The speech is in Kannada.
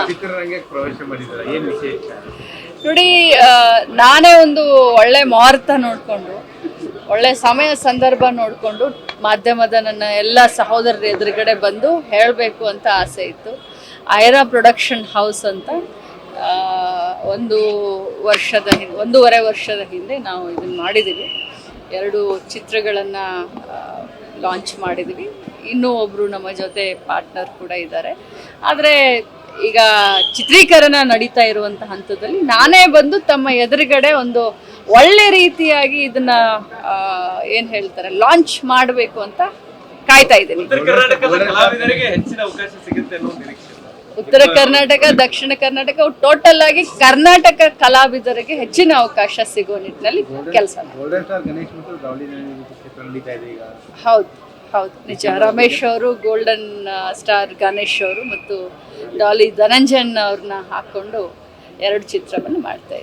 ಚಿತ್ರರಂಗಕ್ಕೆ ಪ್ರವೇಶ ಮಾಡಿದ್ದಾರೆ, ಏನ್ ವಿಶೇಷ? ನೋಡಿ, ನಾನೇ ಒಂದು ಒಳ್ಳೆ ಮುಹೂರ್ತ ನೋಡಿಕೊಂಡು, ಒಳ್ಳೆ ಸಮಯ ಸಂದರ್ಭ ನೋಡಿಕೊಂಡು ಮಾಧ್ಯಮದ ನನ್ನ ಎಲ್ಲ ಸಹೋದರರ ಎದುರುಗಡೆ ಬಂದು ಹೇಳಬೇಕು ಅಂತ ಆಸೆ ಇತ್ತು. ಐರಾ ಪ್ರೊಡಕ್ಷನ್ ಹೌಸ್ ಅಂತ ಒಂದೂವರೆ ವರ್ಷದ ಹಿಂದೆ ನಾವು ಇದನ್ನು ಮಾಡಿದ್ದೀವಿ. 2 ಚಿತ್ರಗಳನ್ನು ಲಾಂಚ್ ಮಾಡಿದ್ದೀವಿ. ಇನ್ನೂ ಒಬ್ಬರು ನಮ್ಮ ಜೊತೆ ಪಾರ್ಟ್ನರ್ ಕೂಡ ಇದ್ದಾರೆ. ಆದರೆ ಈಗ ಚಿತ್ರೀಕರಣ ನಡೀತಾ ಇರುವಂಥ ಹಂತದಲ್ಲಿ ನಾನೇ ಬಂದು ತಮ್ಮ ಎದುರುಗಡೆ ಒಂದು ಒಳ್ಳೆ ರೀತಿಯಾಗಿ ಇದನ್ನ ಏನು ಹೇಳ್ತಾರೆ ಲಾಂಚ್ ಮಾಡಬೇಕು ಅಂತ ಕಾಯ್ತಾ ಇದ್ದೀನಿ. ಉತ್ತರ ಕರ್ನಾಟಕ, ದಕ್ಷಿಣ ಕರ್ನಾಟಕ, ಟೋಟಲ್ ಆಗಿ ಕರ್ನಾಟಕ ಕಲಾವಿದರಿಗೆ ಹೆಚ್ಚಿನ ಅವಕಾಶ ಸಿಗೋ ನಿಟ್ಟಿನಲ್ಲಿ ಕೆಲಸ. ಹೌದು ಹೌದು, ನಿಜ. ರಮೇಶ್ ಅವರು, ಗೋಲ್ಡನ್ ಸ್ಟಾರ್ ಗಣೇಶ್ ಅವರು ಮತ್ತು ಡಾಲಿ ಧನಂಜಯನ್ ಅವ್ರನ್ನ ಹಾಕೊಂಡು 2 ಚಿತ್ರವನ್ನು ಮಾಡ್ತಾ ಇದ್ದಾರೆ.